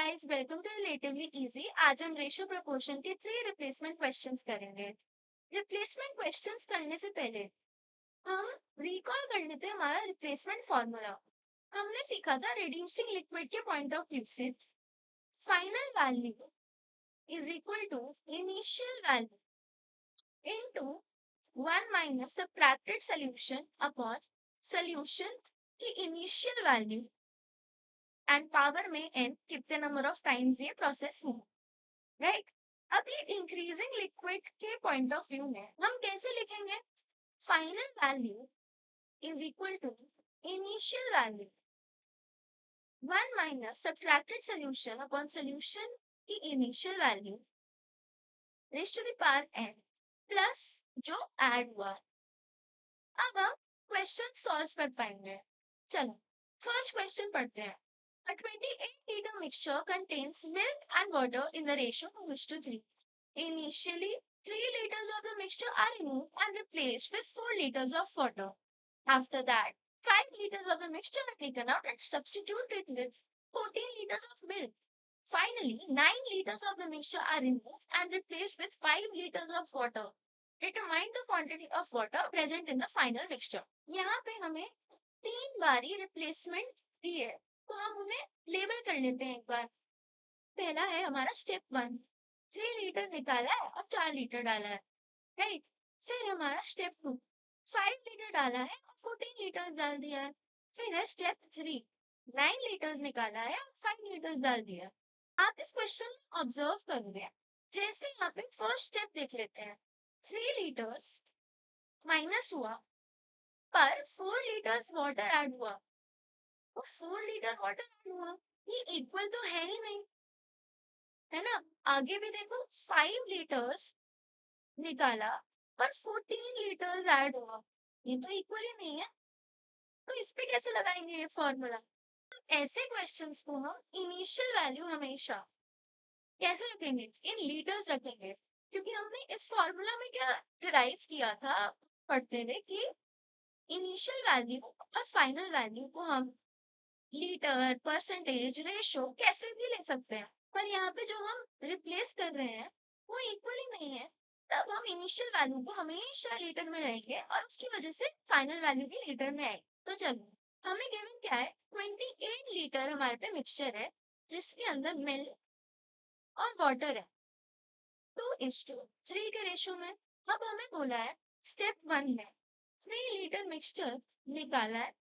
Guys, welcome to relatively easy. आज हम ratio proportion के 3 रिप्लेसमेंट क्वेश्चंस करेंगे। रिप्लेसमेंट क्वेश्चंस करने से पहले हम रिकॉल कर लेते हैं हमारा रिप्लेसमेंट फॉर्मूला। हमने सीखा था रिड्यूसिंग लिक्विड के पॉइंट ऑफ व्यू से final value is equal to initial value into 1 minus subtracted solution upon solution की इनिशियल वैल्यू एंड पावर में n कितने नंबर ऑफ टाइम्स ये प्रोसेस हुआ, राइट। अब ये इंक्रीजिंग लिक्विड के पॉइंट ऑफ व्यू में हम कैसे लिखेंगे? Final value is equal to initial value 1 minus subtracted solution upon solution की initial value raise to the power n plus जो ऐड हुआ। अब हम क्वेश्चन सॉल्व कर पाएंगे। चलो फर्स्ट क्वेश्चन पढ़ते हैं। A 28-liter mixture contains milk and water in the ratio 2:3. Initially, 3 liters of the mixture are removed and replaced with 4 liters of water. After that, 5 liters of the mixture are taken out and substituted with 14 liters of milk. Finally, 9 liters of the mixture are removed and replaced with 5 liters of water. Determine the quantity of water present in the final mixture. यहाँ पे हमें 3 बारी replacement दी है, तो हम उन्हें label कर लेते हैं एक बार। पहला है हमारा स्टेप 1, 3 लीटर निकाला है और 4 लीटर डाला है, राइट। फिर हमारा स्टेप 2, 5 लीटर डाला है और 14 लीटर डाल दिया है। फिर है स्टेप 3, 9 लीटर्स निकाला है और 5 लीटर्स डाल दिया है। आप इस क्वेश्चन में ऑब्जर्व करोगे, जैसे यहाँ पे फर्स्ट स्टेप देख लेते हैं, 3 लीटर्स माइनस हुआ पर 4 लीटर्स वाटर ऐड हुआ, तो 4 लीटर वाटर ऐड हुआ, ये इक्वल तो है ही नहीं, है ना। आगे भी देखो 5 लीटर्स निकाला पर 14 लीटर्स ऐड हुआ, ये तो इक्वल ही नहीं है, तो इस पे कैसे लगाएंगे ये फॉर्मूला? ऐसे क्वेश्चंस को हम इनिशियल वैल्यू हमेशा कैसे रखेंगे? इन लीटर्स रखेंगे, क्योंकि हमने इस फॉर्मूला में क्या डिराइव किया था पढ़ते हुए कि इनिशियल वैल्यू और फाइनल वैल्यू को हम लीटर, परसेंटेज, रेशो कैसे भी ले सकते हैं, पर यहाँ पे जो हम रिप्लेस कर रहे हैं वो इक्वल ही नहीं है। तब हम इनिशियल वैल्यू को हमेशा लीटर में रहेंगे और उसकी वजह से फाइनल वैल्यू भी लीटर में आएगी। तो चलो, हमें गिवन क्या है? 28 लीटर हमारे पे मिक्सचर है जिसके अंदर मिल्क और वाटर है 2:3 के रेशो में। अब हमें बोला है स्टेप 1 में 3 लीटर मिक्सचर निकाला है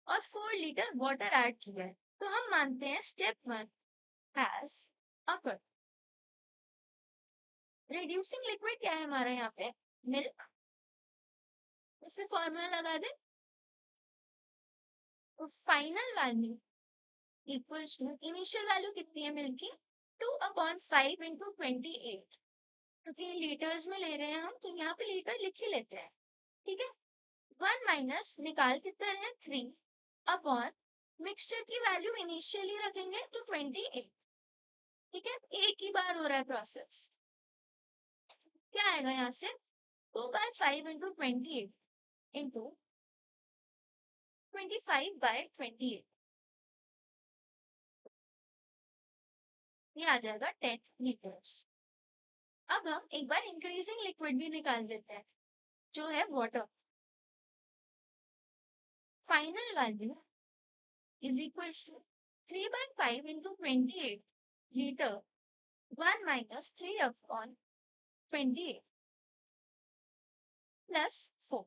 और 4 लीटर वाटर ऐड किया है, तो हम मानते हैं step 1 has occurred. Reducing liquid क्या है हमारा यहाँ पे? मिल्क। इसमें फॉर्मूला लगा दे, तो final value equals to initial value कितनी है मिल्क की? 2/5 इंटू 28, क्योंकि लीटर्स में ले रहे हैं हम तो यहाँ पे लीटर लिख ही लेते हैं, ठीक है। 1 माइनस निकाल कितना है 3 अपॉन मिक्सचर की वैल्यू इनिशियली रखेंगे तो 28, ठीक है। एक ही बार हो रहा है प्रोसेस, क्या आएगा यहाँ से? 2/5 इंटू 28 इंटू 25/28, ये आ जाएगा 10 लीटर्स। अब हम एक बार इंक्रीजिंग लिक्विड भी निकाल देते हैं जो है water. Final value is equal to 3/5 into 28 litre 1 minus 3 upon 28 plus 4,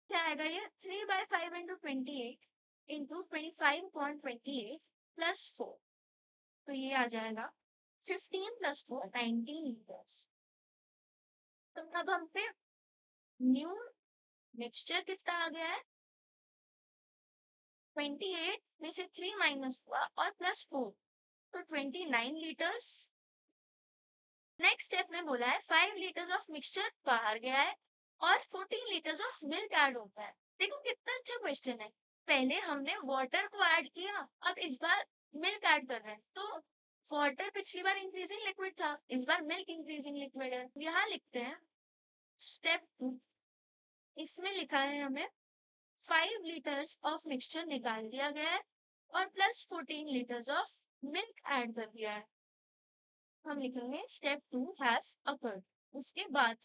क्या आएगा ये? 3/5 इंटू 28 इंटू 25/28 प्लस 4, तो ये आ जाएगा 15 प्लस 4 19 लीटर्स। तो अब हम पे न्यू मिक्सचर कितना आ गया है? 28 में से 3 माइनस हुआ और प्लस 4, तो 29 लीटर्स। नेक्स्ट स्टेप में बोला है 5 लीटर्स ऑफ मिक्सचर बाहर गया है और 14 लीटर्स ऑफ मिल्क ऐड होता है। देखो कितना अच्छा क्वेश्चन है, पहले हमने वाटर को ऐड किया, अब इस बार मिल्क ऐड कर रहे हैं, तो वाटर पिछली बार इंक्रीजिंग लिक्विड था, इस बार मिल्क इंक्रीजिंग लिक्विड है। यहाँ लिखते हैं स्टेप 2, इसमें लिखा है हमें 5 लीटर्स ऑफ मिक्सचर निकाल दिया गया है और plus 14 litres of milk add कर दिया है। हम लिखेंगे स्टेप 2 हैज अकर्ड। उसके बाद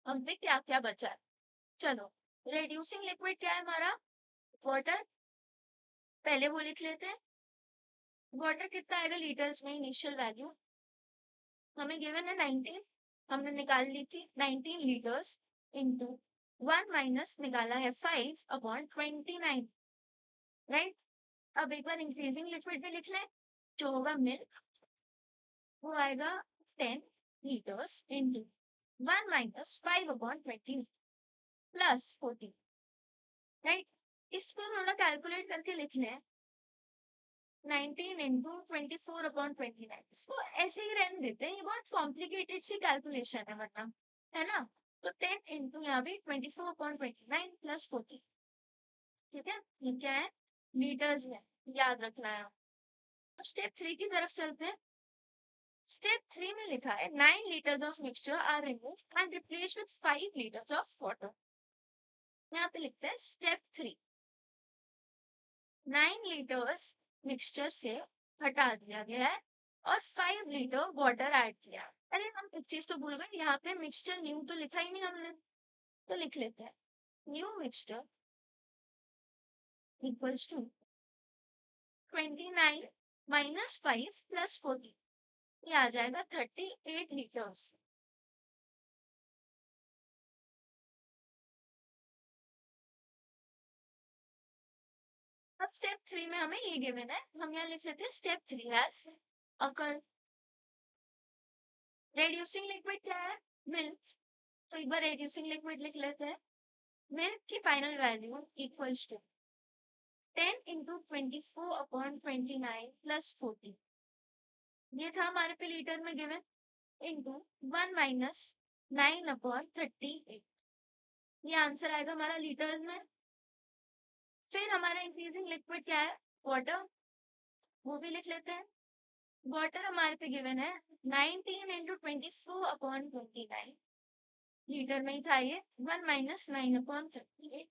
हम पे क्या क्या बचा है, चलो रेड्यूसिंग लिक्विड क्या है हमारा, वाटर, पहले वो लिख लेते हैं। वाटर कितना आएगा लीटर्स में, इनिशियल वैल्यू हमें गिवन है 19, हमने निकाल ली थी 19 लीटर्स इनटू 1 माइनस निकाला है 5 अपॉन 29, राइट। अब एक बार इंक्रीजिंग लिक्विड भी लिख लें, जो होगा मिल्क, वो आएगा 10 litres into 1 minus 5 upon 20 plus 40, right. इसको थोड़ा कैलकुलेट करके लिख लें, 19 इंटू 24 अपॉन 29, इसको ऐसे ही रहने देते हैं, ये बहुत कॉम्प्लिकेटेड सी कैलकुलेशन है वरना, है ना। तो 10 इंटू यहाँ भी 24 अपॉन 29 प्लस 40, ठीक है, ये क्या है लीटर्स में, याद रखना है। अब स्टेप 3 की तरफ चलते हैं। स्टेप 3 में लिखा है 9 litres of mixture are removed and replaced with 5 litres of water. यहाँ पे लिखते हैं स्टेप 3, 9 लीटर्स मिक्सचर से हटा दिया गया है और 5 लीटर वाटर ऐड किया। अरे हम एक चीज तो भूल गए, यहाँ पे मिक्सचर न्यू तो लिखा ही नहीं हमने, तो लिख लेते हैं new mixture equals to 29 minus 5 plus 40, ये आ जाएगा 38 लीटर्स। अब स्टेप 3 में हमें ये गिवन है, हम यहाँ लिख लेते हैं step 3 has occur. Reducing liquid क्या है, मिल्क, तो एक बार रेड्यूसिंग लिक्विड लिख लेते हैं। मिल्क की final value equals to 10 into 24 upon 29 plus 40, ये था हमारे पे लीटर में गिवन, इंटू 1 माइनस 9 अपॉन 38, ये आंसर आएगा हमारा लीटर में। फिर हमारा इंक्रीजिंग लिक्विड क्या है, वाटर, वो भी लिख लेते हैं। वाटर हमारे पे गिवन है 19 इंटू 24 अपॉन 29, लीटर में ही था ये, 1 minus 9 upon 38।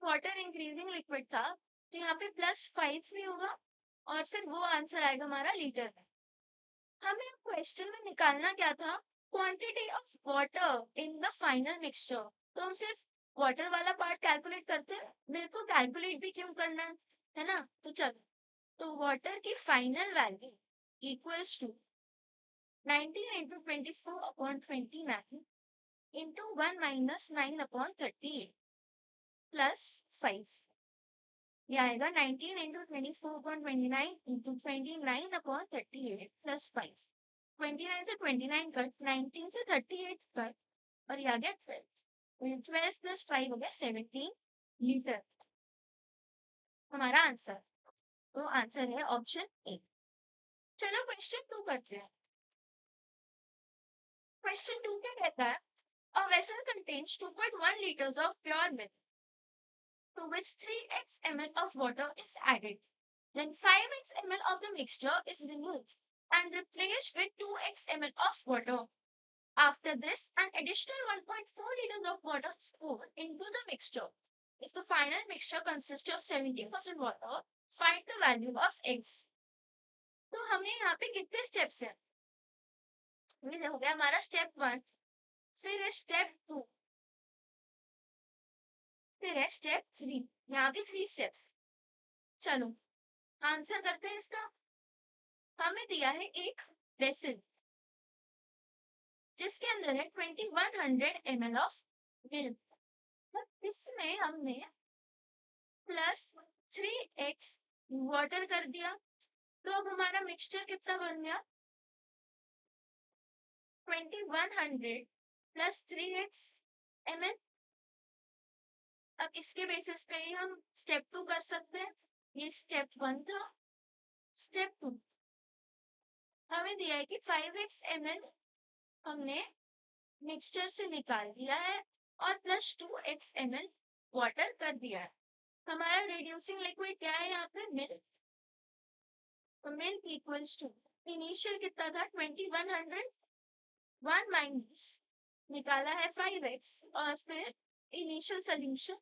Water increasing liquid था तो यहाँ पे प्लस 5 भी होगा और फिर वो आंसर आएगा हमारा लीटर में। हमें क्वेश्चन में निकालना क्या था, quantity of water in the final mixture, तो हम सिर्फ वाटर वाला पार्ट कैलकुलेट करते हैं, मेरे को कैलकुलेट भी क्यों करना है ना। तो चलो, तो वाटर की final value equals to 19 into 24 upon 29 into 1 minus 9 upon 38 plus 5, ये आएगा 19 into 24 upon 29 into 29 upon 38 plus 5। 29 से 29 कट, 19 से 38 कट, और ये आ गया 12, 12 प्लस 5 हो गया 17 लीटर, हमारा आंसर। तो आंसर है ऑप्शन ए। चलो क्वेश्चन 2 करते हैं। क्वेश्चन 2 क्या कहता है, a vessel contains 2.1 liters of pure milk to which 3x ml of water is added. Then 5x ml of the mixture is removed and replaced with 2x ml of water. After this, an additional 1.4 liters of water is poured into the mixture. If the final mixture consists of 70% water, find the value of x. तो हमें यहाँ पे कितने steps हैं, ये हो गया हमारा स्टेप 1, फिर है स्टेप 2, फिर है स्टेप 3, यहाँ भी 3 स्टेप्स। चलो आंसर करते हैं इसका। हमें दिया है एक वेसल जिसके अंदर है 2100 ml ऑफ मिल्क, इसमें हमने प्लस 3x वाटर कर दिया, तो अब हमारा मिक्सचर कितना बन गया, 2100 प्लस 3x ml। अब इसके बेसिस पे ही हम स्टेप 2 कर सकते हैं, ये स्टेप 1 था। स्टेप 2 हमें दिया है कि 5x ml हमने मिक्सचर से निकाल दिया है और प्लस 2x ml वाटर कर दिया है। हमारा रिड्यूसिंग लिक्विड क्या है यहाँ पे, मिल्क, तो मिल्क इक्वल्स टू इनिशियल कितना था 2100, 1 माइनस निकाला है 5x और फिर इनिशियल सोल्यूशन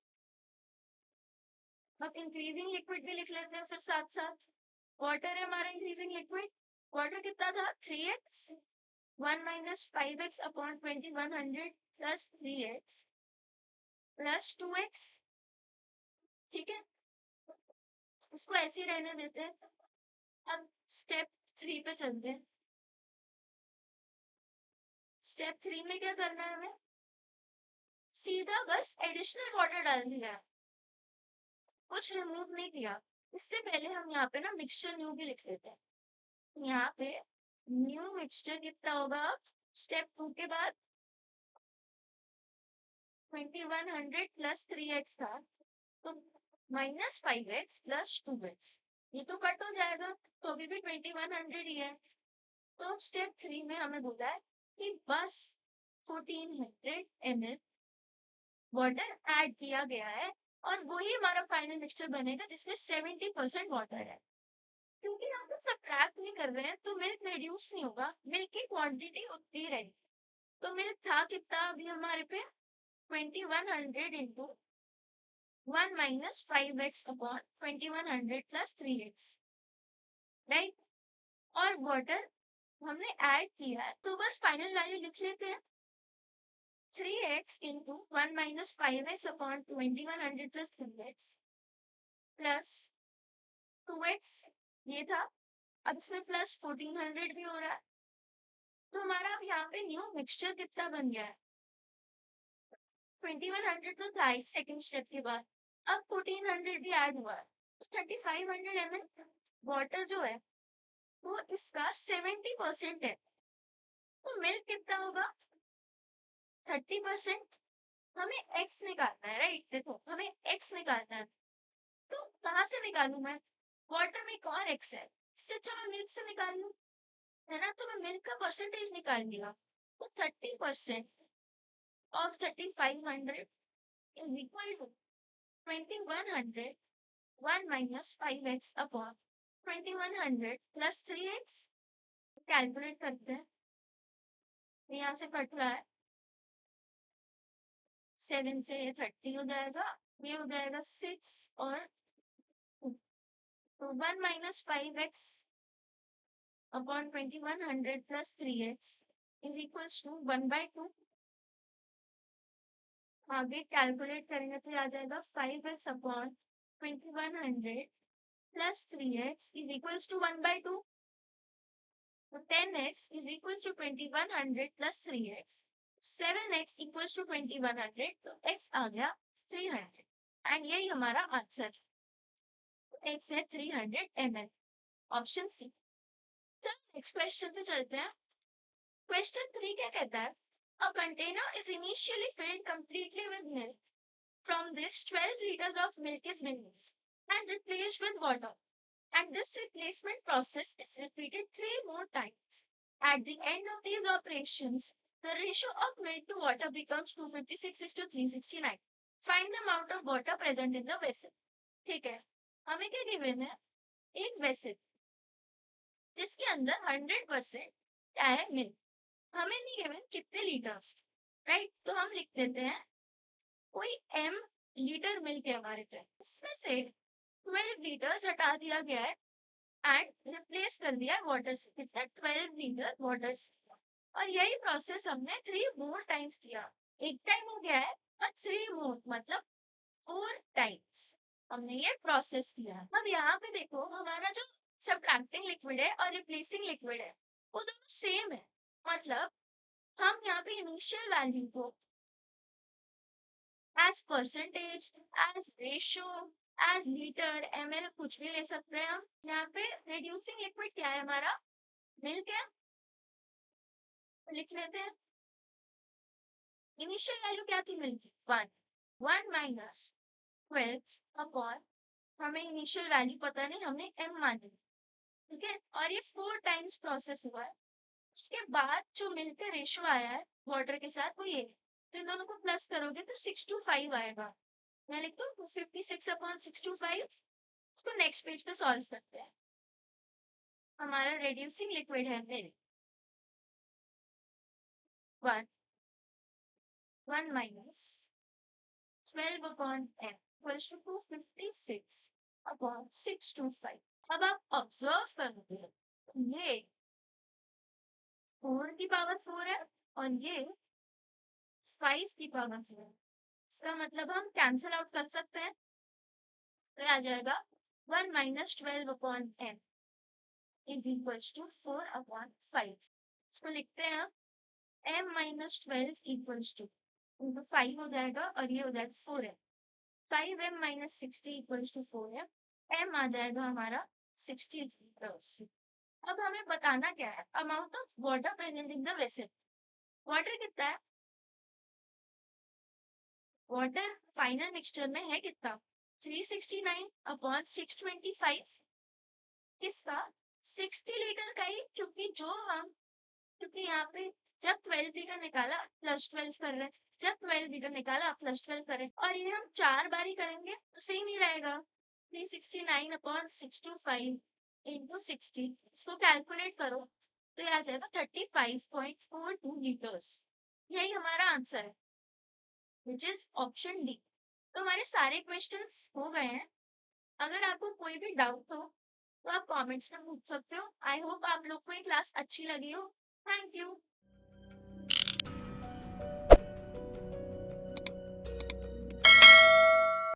अब इंक्रीजिंग लिक्विड भी लिख लेते हैं फिर साथ साथ। वाटर है हमारा इंक्रीजिंग लिक्विड। वाटर कितना था 3x 1 minus 5x upon 2100 plus 3x plus 2x। ठीक है, इसको ऐसे ही रहने देते हैं। अब स्टेप 3 पे चलते हैं। स्टेप 3 में क्या करना है हमें, सीधा बस एडिशनल वाटर डाल दिया है, कुछ रिमूव नहीं किया। इससे पहले हम यहाँ पे ना मिक्सचर न्यू भी लिख लेते हैं। यहाँ पे न्यू मिक्सचर कितना होगा स्टेप 2 के बाद 2100 प्लस 3x था, तो माइनस 5x प्लस 2x, ये तो कट हो जाएगा, तो अभी भी 2100 ही है। तो स्टेप 3 में हमें बोला है कि बस 1400 ml वाटर ऐड किया गया है और वही हमारा फाइनल मिक्सचर बनेगा जिसमें 70% वाटर है। क्योंकि हम तो सब्ट्रैक्ट नहीं कर रहे हैं तो मिल्क रिड्यूस नहीं होगा, मिल्क की क्वांटिटी उतनी ही रहेगी। तो मिल्क था कितना अभी हमारे पे 2100 into 1 minus 5x upon 2100 plus 3x, right. और वाटर हमने ऐड किया है तो बस फाइनल वैल्यू लिख लेते हैं 3x into 1 minus 5x upon 2100 plus 3x plus 2x, ये था। अब इसमें प्लस 1400 भी हो रहा है, तो हमारा अब यहाँ पे न्यू मिक्सचर कितना बन गया है 2100 तो था ही सेकेंड स्टेप के बाद, अब 1400 भी ऐड हुआ है, तो 3500 ml वाटर जो है वो इसका 70% है। तो मिल्क कितना होगा 30%। हमें x निकालना है, राइट। देखो हमें x निकालना है, तो कहाँ से निकालू मैं, वाटर में एक और x है, इससे अच्छा मैं मिल्क से निकाल लूँ, है ना। तो मैं मिल्क का परसेंटेज निकाल लिया, तो 30% of 3500 is equal to 2100 1 minus 5x upon 2100 plus 3x। Calculate करते हैं, यहाँ से कट रहा है 7 से 30 हो जाएगा, ये हो जाएगा 6 और 2, तो 1 minus 5x upon 2100 plus 3x is equals to 1/2। आगे कैलकुलेट करेंगे तो आ जाएगा 5x upon 2100 plus 3x is equals to 1/2। तो 10x is equals to 2100 plus 3x, 7x equals to 2100, तो x आ गया 300 एंड यही हमारा आंसर, x है 300 ml, ऑप्शन सी। चलो नेक्स्ट क्वेश्चन पे चलते हैं। क्वेश्चन 3 क्या कहता है, a container is initially field completely with milk, from this 12 liters of milk is removed and replaced with water, and this replacement process is repeated 3 more times. At the end of these operations, the ratio of milk to water becomes 256:369. Find the amount of water present in the vessel. ठीक है, हमें क्या given है, एक vessel जिसके अंदर 100% क्या है मिल्क, हमें नहीं गिवन कितने लीटर्स, राइट। तो हम लिख देते हैं कोई m लीटर मिल्क है हमारे पे, इसमें से 12 लीटर्स हटा दिया गया है एंड रिप्लेस कर दिया वाटर से, कितना 12 लीटर वाटर से। और यही प्रोसेस हमने 3 मोर टाइम्स किया, एक टाइम हो गया है और 3 मोर मतलब 4 टाइम्स हमने ये प्रोसेस किया। अब यहाँ पे देखो हमारा जो सब्ट्रैक्टिंग लिक्विड है और रिप्लेसिंग लिक्विड है वो दोनों सेम है, मतलब हम यहाँ पे इनिशियल वैल्यू को as percentage, as ratio, as litre, ml कुछ भी ले सकते हैं हम। यहाँ पे रिड्यूसिंग लिक्विड क्या है हमारा, मिल्क है, लिख लेते हैं। इनिशियल वैल्यू क्या थी मिल्क की 1, 1 माइनस 12 अपॉन, हमें इनिशियल वैल्यू पता नहीं, हमने m मानी, ठीक है। और ये 4 टाइम्स प्रोसेस हुआ है, उसके बाद जो मिल्क का रेशियो आया है वाटर के साथ वो ये, तो इन दोनों को प्लस करोगे तो 6:5 आएगा। मैं लिखता हूँ 256/625। इसको नेक्स्ट पेज पे सॉल्व करते हैं। हमारा रिड्यूसिंग लिक्विड है milk, 1 minus 12 upon m, equals to 256 upon 625। अब आप ऑब्जर्व करोगे ये 4 की पावर 4 है और ये 5 की पावर 4 है। इसका मतलब हम कैंसिल आउट कर सकते हैं, तो आ जाएगा 1 minus 12 upon n is equals to 4 upon 5। इसको लिखते हैं हम m माइनस 12 इक्वल्स टू 5 हो जाएगा और ये हो जाएगा 4 है। 5m माइनस 60 इक्वल्स टू 4 है। m आ जाएगा हमारा 60 लीटर्स। अब हमें बताना क्या है, amount of water present in the vessel. Water कितना है, वाटर फाइनल मिक्सचर में है कितना, 369 अपॉन 625। किसका, 60 लीटर का ही, क्योंकि यहाँ पे जब 12 लीटर निकाला प्लस 12 कर रहे हैं, जब 12 लीटर निकाला प्लस 12 करें, और ये हम 4 बार ही करेंगे तो सही नहीं रहेगा। 369 अपॉन 625 इंटू 60, इसको कैलकुलेट करो तो ये आ जाएगा 35.42 लीटर्स। यही हमारा आंसर है, विच इज ऑप्शन डी। तो हमारे सारे क्वेश्चंस हो गए हैं। अगर आपको कोई भी डाउट हो तो आप कमेंट्स में पूछ सकते हो। आई होप आप लोग को ये क्लास अच्छी लगी हो। Thank you.